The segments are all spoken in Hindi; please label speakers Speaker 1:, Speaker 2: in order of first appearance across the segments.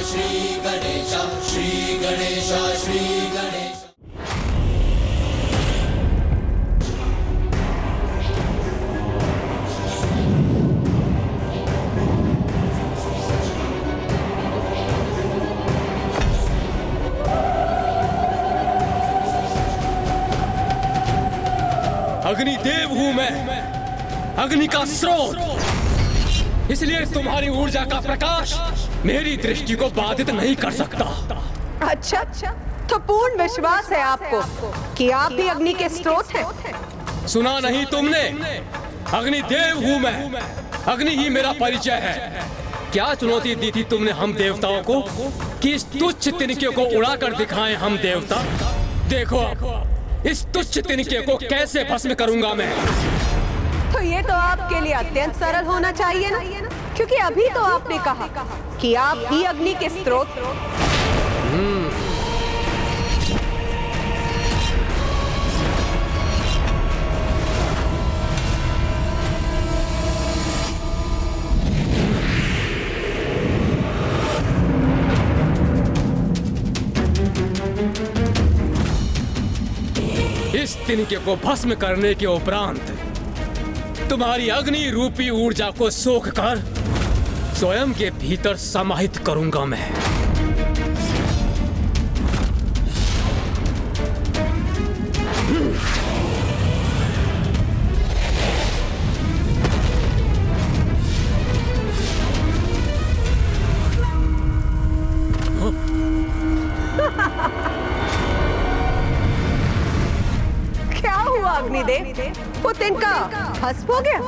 Speaker 1: श्री गणेश, श्री गणेश, श्री गणेश।
Speaker 2: अग्निदेव हूं मैं, अग्नि का स्रोत, इसलिए तुम्हारी ऊर्जा का प्रकाश मेरी दृष्टि को बाधित नहीं कर सकता।
Speaker 3: अच्छा, तो पूर्ण विश्वास है आपको कि आप भी अग्नि के स्रोत हैं?
Speaker 2: सुना नहीं तुमने? अग्निदेव हूं मैं, अग्नि ही मेरा परिचय है। क्या चुनौती दी थी तुमने हम देवताओं को कि इस तुच्छ तिनके को उड़ाकर दिखाएं हम देवता? देखो इस तुच्छ तिनके को कैसे भस्म करूंगा मैं।
Speaker 3: तो ये तो आपके लिए अत्यंत सरल होना चाहिए ना, क्योंकि अभी तो आपने कहा कि आप ही अग्नि के स्रोत।
Speaker 2: इस तिनके को भस्म करने के उपरांत तुम्हारी अग्नि रूपी ऊर्जा को सोख कर स्वयं के भीतर समाहित करूंगा मैं।
Speaker 3: क्या हुआ अग्निदेव? वो तिनका भस्म हो गया?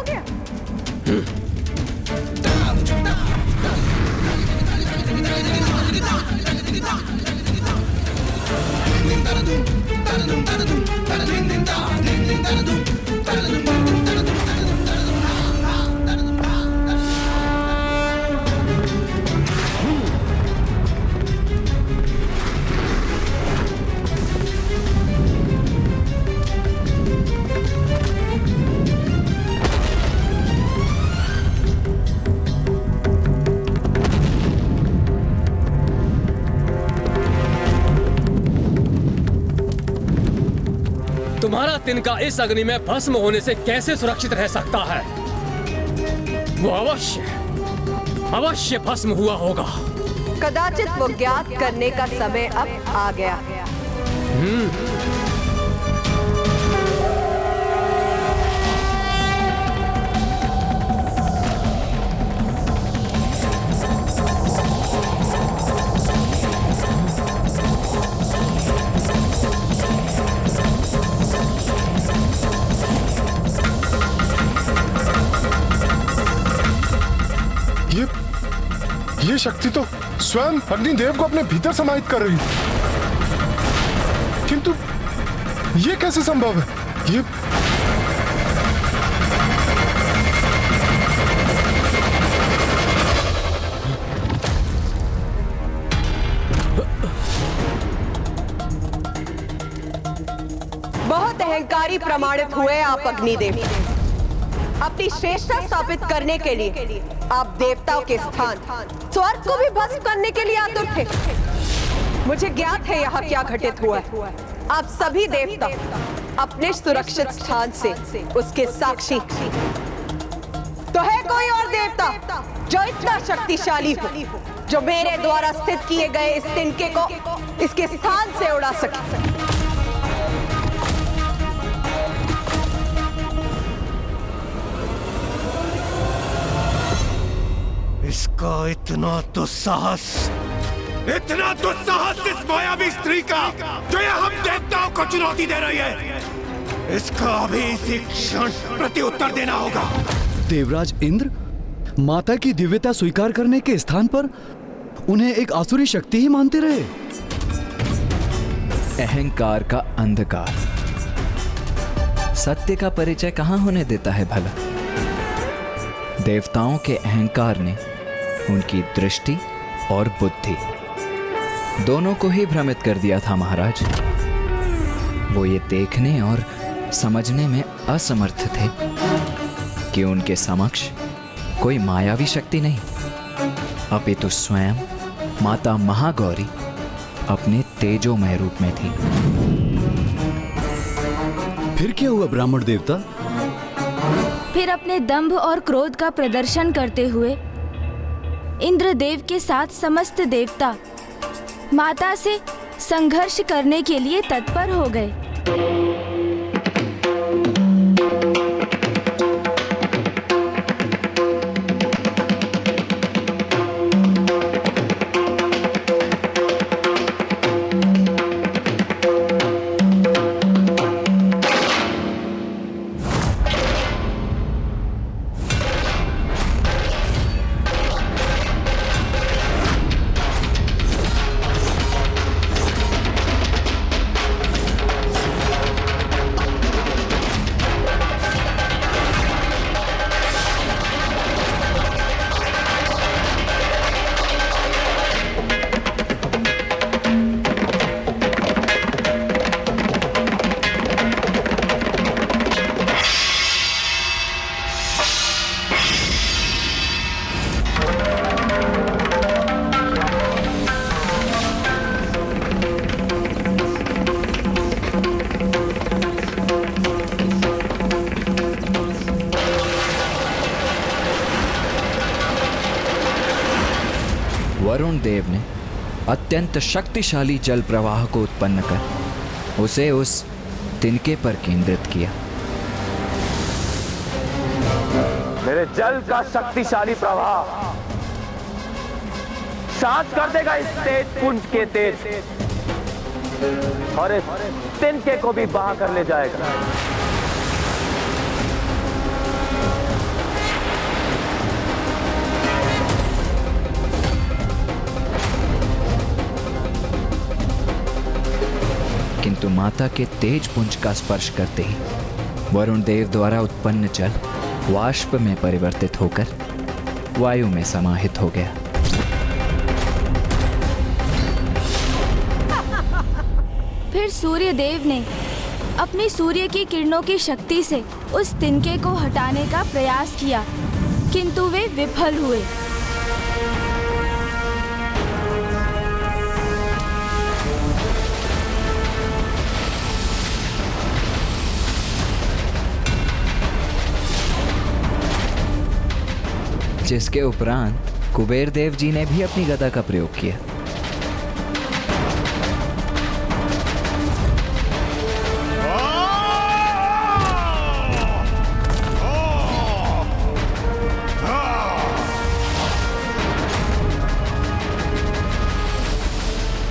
Speaker 2: तुम्हारा तिनका इस अग्नि में भस्म होने से कैसे सुरक्षित रह सकता है? वो अवश्य भस्म हुआ होगा।
Speaker 3: कदाचित वो ज्ञात करने का समय अब आ गया।
Speaker 4: ये शक्ति तो स्वयं अग्निदेव को अपने भीतर समाहित कर रही है, किंतु ये कैसे संभव है? ये
Speaker 3: बहुत अहंकारी प्रमाणित हुए आप अग्निदेव। अपनी श्रेष्ठता स्थापित करने के लिए आप देवताओं के स्थान स्वर्ग को भी भस्म करने के लिए आतुर थे। मुझे ज्ञात है यहाँ क्या घटित हुआ है। आप सभी देवता अपने सुरक्षित स्थान से उसके साक्षी। तो है कोई और देवता जो इतना शक्तिशाली हो, जो मेरे द्वारा स्थित किए गए इस तिनके को इसके स्थान से उड़ा सके?
Speaker 5: इसका इतना दुस्साहस इस मायावी स्त्री का जो ये हम देवताओं को चुनौती दे रही है, इसका अभी इसी क्षण प्रत्युत्तर देना होगा।
Speaker 6: देवराज इंद्र माता की दिव्यता स्वीकार करने के स्थान पर उन्हें एक आसुरी शक्ति ही मानते रहे।
Speaker 7: अहंकार का अंधकार सत्य का परिचय कहां होने देता है भला। देवताओं के अहंकार ने उनकी दृष्टि और बुद्धि दोनों को ही भ्रमित कर दिया था महाराज। वो ये देखने और समझने में असमर्थ थे कि उनके समक्ष कोई मायावी शक्ति नहीं, अपितु स्वयं माता महागौरी अपने तेजोमय रूप में थी।
Speaker 6: फिर क्या हुआ ब्राह्मण देवता?
Speaker 8: फिर अपने दंभ और क्रोध का प्रदर्शन करते हुए इंद्रदेव के साथ समस्त देवता माता से संघर्ष करने के लिए तत्पर हो गए।
Speaker 7: वरुण देव ने अत्यंत शक्तिशाली जल प्रवाह को उत्पन्न कर उसे उस तिनके पर केंद्रित किया।
Speaker 9: मेरे जल का शक्तिशाली प्रवाह शांत कर देगा इस तेज पुंज के तेज और इस तिनके को भी बहा कर ले जाएगा।
Speaker 7: किंतु माता के तेज पुंज का स्पर्श करते ही वरुण देव द्वारा उत्पन्न जल वाष्प में परिवर्तित होकर वायु में समाहित हो गया।
Speaker 8: फिर सूर्य देव ने अपनी सूर्य की किरणों की शक्ति से उस तिनके को हटाने का प्रयास किया, किंतु वे विफल हुए।
Speaker 7: जिसके उपरांत कुबेर देव जी ने भी अपनी गदा का प्रयोग किया।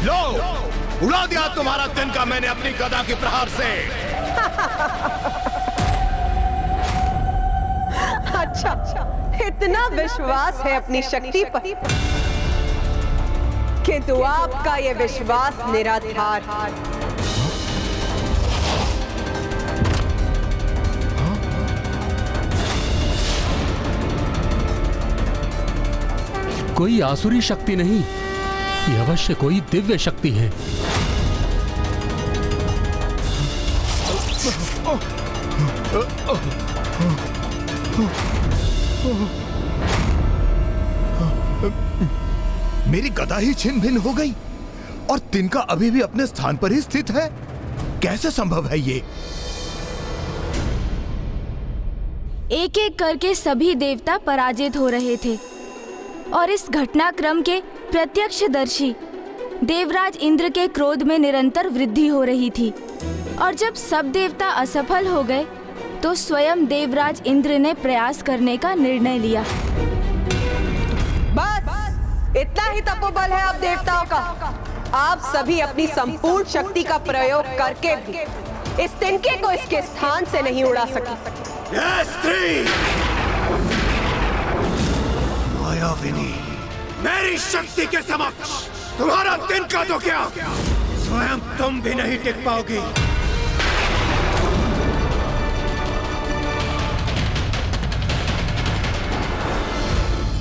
Speaker 5: लो, उड़ा दिया तुम्हारा तिनका मैंने अपनी गदा के प्रहार से।
Speaker 3: अच्छा, इतना विश्वास है अपनी शक्ति पर, किंतु आपका ये विश्वास निराधार।
Speaker 2: कोई आसुरी शक्ति नहीं, ये अवश्य कोई दिव्य शक्ति है।
Speaker 5: मेरी गदा ही छिन्न भिन्न हो गई और तिनका अभी भी अपने स्थान पर ही स्थित है। कैसे संभव है ये?
Speaker 8: एक एक करके सभी देवता पराजित हो रहे थे और इस घटनाक्रम के प्रत्यक्षदर्शी देवराज इंद्र के क्रोध में निरंतर वृद्धि हो रही थी। और जब सब देवता असफल हो गए तो स्वयं देवराज इंद्र ने प्रयास करने का निर्णय लिया।
Speaker 3: बस इतना ही तपोबल है आप देवताओं का। आप सभी अपनी संपूर्ण शक्ति का प्रयोग करके भी इस तिनके को इसके स्थान से नहीं उड़ा सके।
Speaker 5: ये स्त्री मायाविनी, मेरी शक्ति के समक्ष तुम्हारा तिनका तो क्या, स्वयं तुम भी नहीं टिक पाओगी।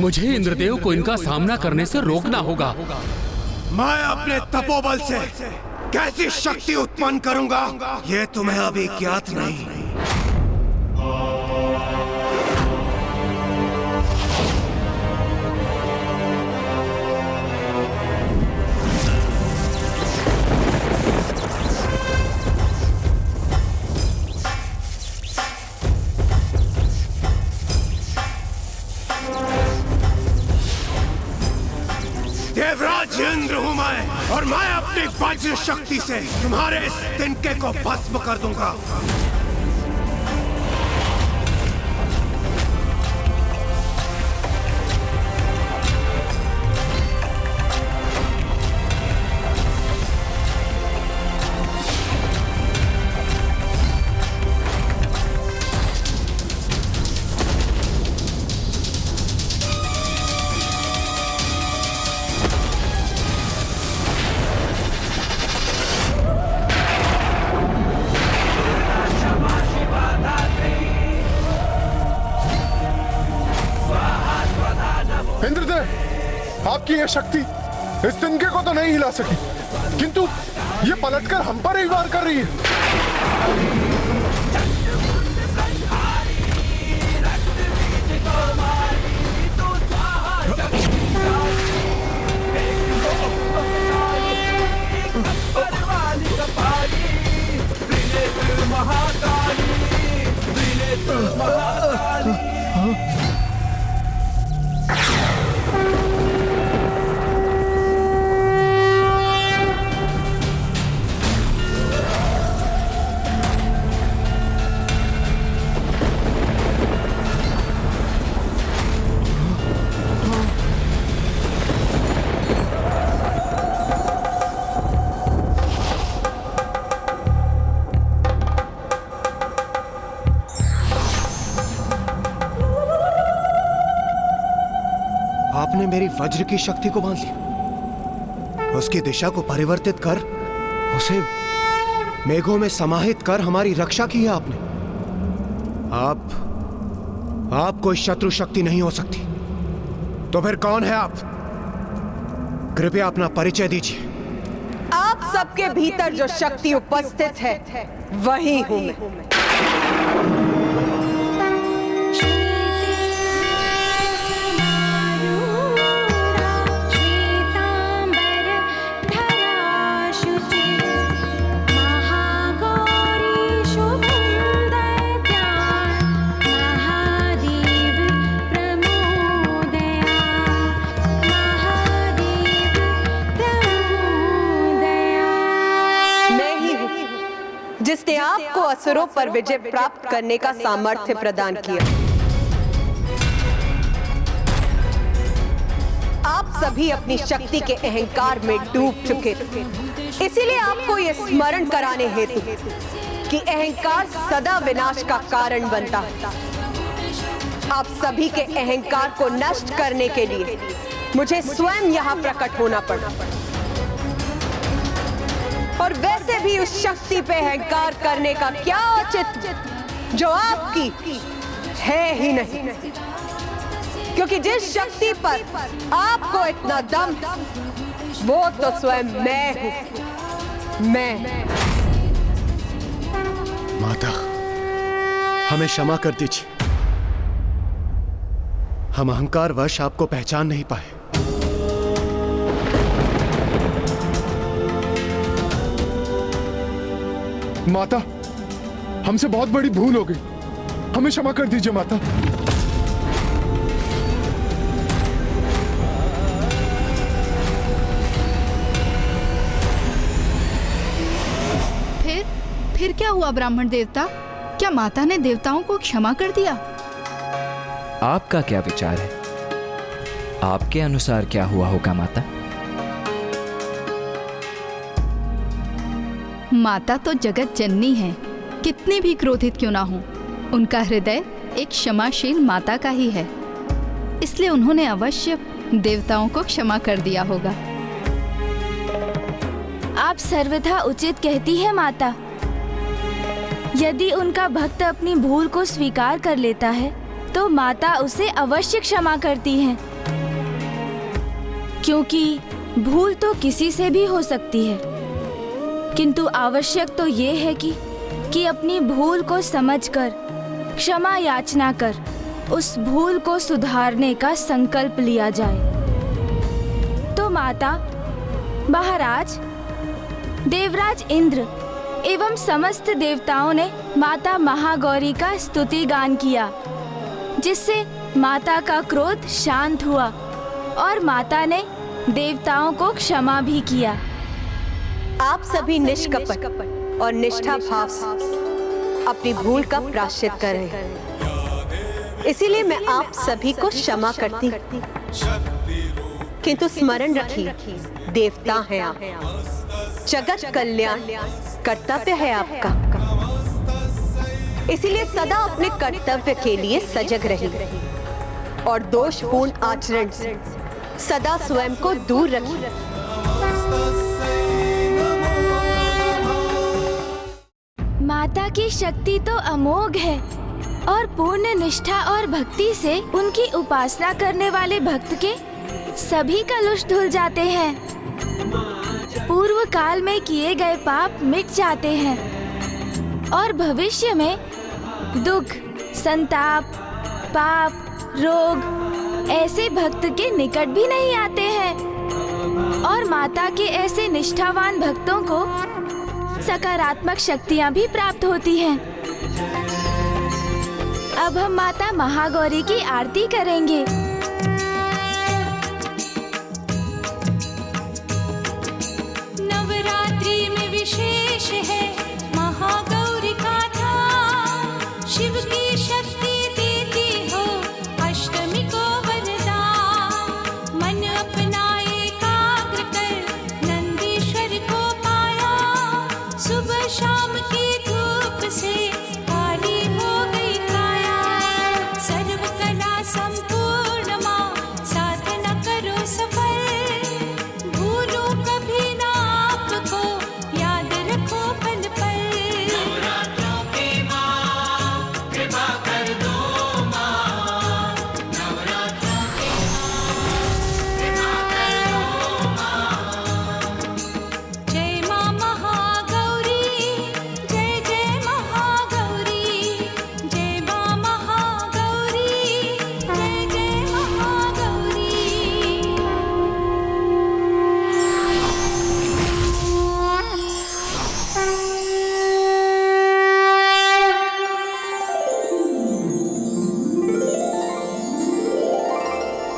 Speaker 2: मुझे इंद्रदेव को इनका सामना करने से रोकना होगा।
Speaker 5: मैं अपने तपोबल से कैसी शक्ति उत्पन्न करूंगा ये तुम्हें अभी ज्ञात नहीं। देवराज इंद्र हूँ मैं, और मैं अपनी वज्र शक्ति से तुम्हारे इस तिनके को भस्म कर दूंगा।
Speaker 4: इंद्रदेव, आपकी यह शक्ति इस तिनके को तो नहीं हिला सकी, किंतु ये पलटकर हम पर ही वार कर रही है।
Speaker 5: आपने मेरी वज्र की शक्ति को बांध लिया, उसकी दिशा को परिवर्तित कर उसे मेघों में समाहित कर हमारी रक्षा की है आपने। आप कोई शत्रु शक्ति नहीं हो सकती। तो फिर कौन है आप? कृपया अपना परिचय दीजिए।
Speaker 3: आप सबके भीतर जो शक्ति उपस्थित है वही हूं मैं। जिसने आपको असुरों पर विजय प्राप्त करने का सामर्थ्य प्रदान किया। आप सभी अपनी शक्ति के अहंकार में डूब चुके थे, इसीलिए आपको यह स्मरण कराने हेतु कि अहंकार सदा विनाश का कारण बनता है। आप सभी के अहंकार को नष्ट करने के लिए मुझे स्वयं यहाँ प्रकट होना पड़ा, और वैसे भी उस शक्ति पे अहंकार करने का क्या औचित्य जो आपकी है ही नहीं, क्योंकि जिस शक्ति पर आपको इतना दम वो तो स्वयं मैं हूं। मैं।
Speaker 5: माता, हमें क्षमा कर दीजिए, हम अहंकारवश आपको पहचान नहीं पाए।
Speaker 4: माता, हमसे बहुत बड़ी भूल हो गई, हमें क्षमा कर दीजिए माता।
Speaker 10: फिर क्या हुआ ब्राह्मण देवता? क्या माता ने देवताओं को क्षमा कर दिया?
Speaker 7: आपका क्या विचार है? आपके अनुसार क्या हुआ होगा माता?
Speaker 10: माता तो जगत जननी है, कितनी भी क्रोधित क्यों ना हो, उनका हृदय एक क्षमाशील माता का ही है, इसलिए उन्होंने अवश्य देवताओं को क्षमा कर दिया होगा।
Speaker 8: आप सर्वथा उचित कहती है माता। यदि उनका भक्त अपनी भूल को स्वीकार कर लेता है तो माता उसे अवश्य क्षमा करती हैं, क्योंकि भूल तो किसी से भी हो सकती है, किंतु आवश्यक तो ये है कि अपनी भूल को समझकर क्षमा याचना कर उस भूल को सुधारने का संकल्प लिया जाए। तो माता, महाराज, देवराज इंद्र एवं समस्त देवताओं ने माता महागौरी का स्तुति गान किया, जिससे माता का क्रोध शांत हुआ और माता ने देवताओं को क्षमा भी किया।
Speaker 3: आप सभी निष्कपट और निष्ठा भाव से अपनी भूल का प्रायश्चित कर रहे हैं, इसीलिए मैं आप सभी को क्षमा करती। किंतु स्मरण रखिए, देवता हैं आप, जगत कल्याण कर्तव्य है आपका, इसीलिए सदा अपने कर्तव्य के लिए सजग रहिए और दोषपूर्ण आचरण से सदा स्वयं को दूर रखिए।
Speaker 8: माता की शक्ति तो अमोघ है और पूर्ण निष्ठा और भक्ति से उनकी उपासना करने वाले भक्त के सभी कलुष धुल जाते हैं। पूर्व काल में किए गए पाप मिट जाते हैं और भविष्य में दुख, संताप, पाप, रोग ऐसे भक्त के निकट भी नहीं आते हैं और माता के ऐसे निष्ठावान भक्तों को सकारात्मक शक्तियां भी प्राप्त होती हैं। अब हम माता महागौरी की आरती करेंगे।
Speaker 11: नवरात्रि में विशेष है महागौरी का धाम, शिव की शक्ति देती हो अष्टमी को वरदान। मन अपना एकाग्र कर नंदीश्वर को पाया, सुबह शाम की धूप से काली हो गई काया। सर्व कला संपूर्ण माँ, साधना करो सफल, भूलो कभी ना आपको, याद रखो पल पल।
Speaker 1: नवरात्रों की माँ कृपा कर दो माँ, नवरात्रों की कृपा कर दो माँ।
Speaker 11: जय माँ महागौरी, जय जय महागौरी, जय माँ महागौरी, जय जय महागौरी।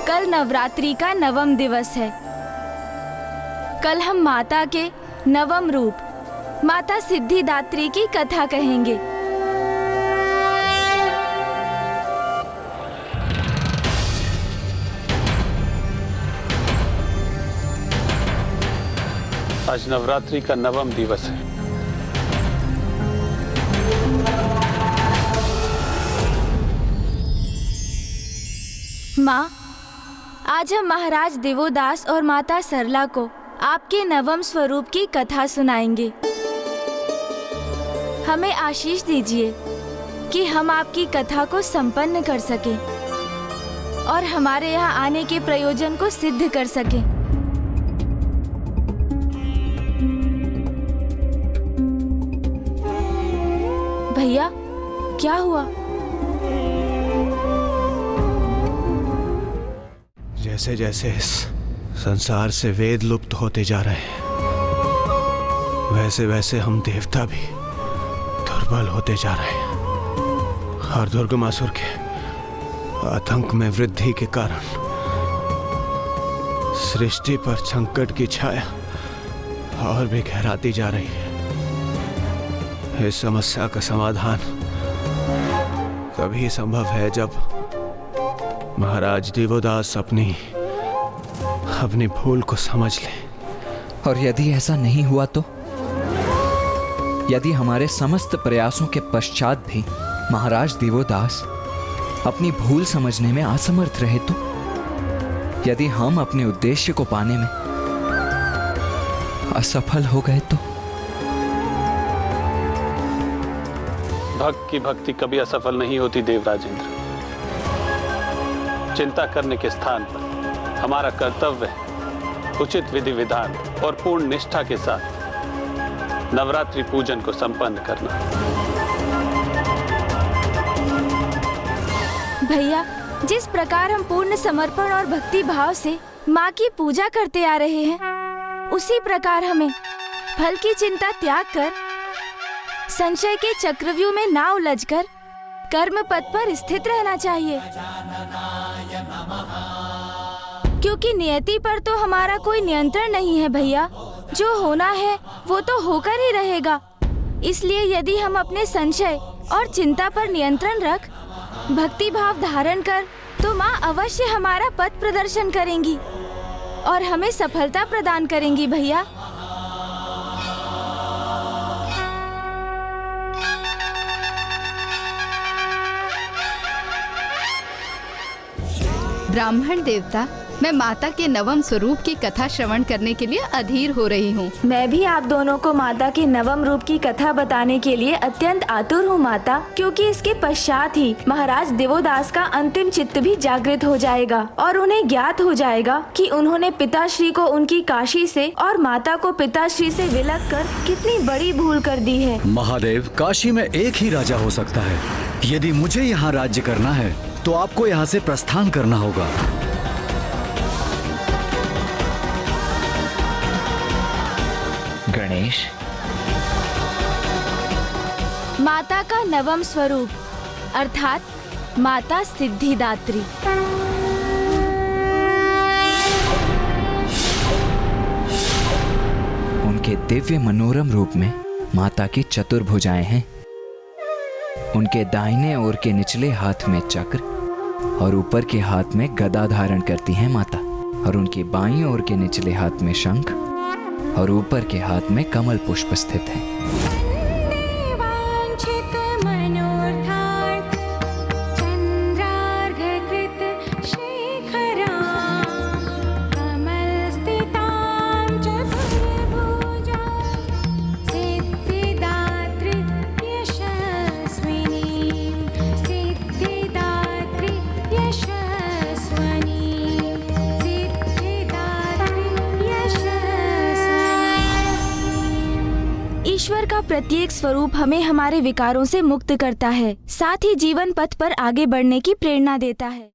Speaker 8: कल नवरात्रि का नवम दिवस है। कल हम माता के नवम रूप माता सिद्धिदात्री की कथा कहेंगे।
Speaker 9: आज नवरात्रि का नवम दिवस है।
Speaker 8: माँ, आज हम महाराज देवोदास और माता सरला को आपके नवम स्वरूप की कथा सुनाएंगे। हमें आशीष दीजिए कि हम आपकी कथा को संपन्न कर सकें और हमारे यहाँ आने के प्रयोजन को सिद्ध कर सकें। भैया, क्या हुआ?
Speaker 5: जैसे जैसे इस संसार से वेद लुप्त होते जा रहे हैं, वैसे वैसे हम देवता भी दुर्बल होते जा रहे हैं और दुर्गमासुर के आतंक में वृद्धि के कारण सृष्टि पर संकट की छाया और भी गहराती जा रही है। इस समस्या का समाधान तभी संभव है जब महाराज देवोदास अपनी भूल को समझ लें।
Speaker 7: और यदि ऐसा नहीं हुआ तो? यदि हमारे समस्त प्रयासों के पश्चात भी महाराज देवोदास अपनी भूल समझने में असमर्थ रहे तो? यदि हम अपने उद्देश्य को पाने में असफल हो गए तो?
Speaker 9: भक्त की भक्ति कभी असफल नहीं होती देवराज इंद्र। चिंता करने के स्थान पर हमारा कर्तव्य है उचित विधि विधान और पूर्ण निष्ठा के साथ नवरात्रि पूजन को संपन्न करना।
Speaker 8: भैया, जिस प्रकार हम पूर्ण समर्पण और भक्ति भाव से माँ की पूजा करते आ रहे हैं, उसी प्रकार हमें फल की चिंता त्याग कर संशय के चक्रव्यूह में ना उलझकर कर्म पथ पर स्थित रहना चाहिए। क्योंकि नियति पर तो हमारा कोई नियंत्रण नहीं है भैया। जो होना है वो तो होकर ही रहेगा। इसलिए यदि हम अपने संशय और चिंता पर नियंत्रण रख भक्ति भाव धारण कर तो माँ अवश्य हमारा पथ प्रदर्शन करेंगी और हमें सफलता प्रदान करेंगी भैया।
Speaker 10: ब्राह्मण देवता, मैं माता के नवम स्वरूप की कथा श्रवण करने के लिए अधीर हो रही हूँ।
Speaker 8: मैं भी आप दोनों को माता के नवम रूप की कथा बताने के लिए अत्यंत आतुर हूँ माता, क्योंकि इसके पश्चात ही महाराज देवोदास का अंतिम चित्त भी जागृत हो जाएगा और उन्हें ज्ञात हो जाएगा कि उन्होंने पिताश्री को उनकी काशी से और माता को पिताश्री से विलग कर कितनी बड़ी भूल कर दी है।
Speaker 6: महादेव, काशी में एक ही राजा हो सकता है। यदि मुझे यहाँ राज्य करना है तो आपको यहाँ से प्रस्थान करना होगा।
Speaker 7: गणेश,
Speaker 8: माता का नवम स्वरूप अर्थात माता सिद्धिदात्री।
Speaker 7: उनके दिव्य मनोरम रूप में माता की चतुर्भुजाएं हैं। उनके दाहिने ओर के निचले हाथ में चक्र और ऊपर के हाथ में गदा धारण करती हैं माता, और उनकी बाईं ओर के निचले हाथ में शंख और ऊपर के हाथ में कमल पुष्प स्थित है।
Speaker 8: ईश्वर का प्रत्येक स्वरूप हमें हमारे विकारों से मुक्त करता है, साथ ही जीवन पथ पर आगे बढ़ने की प्रेरणा देता है।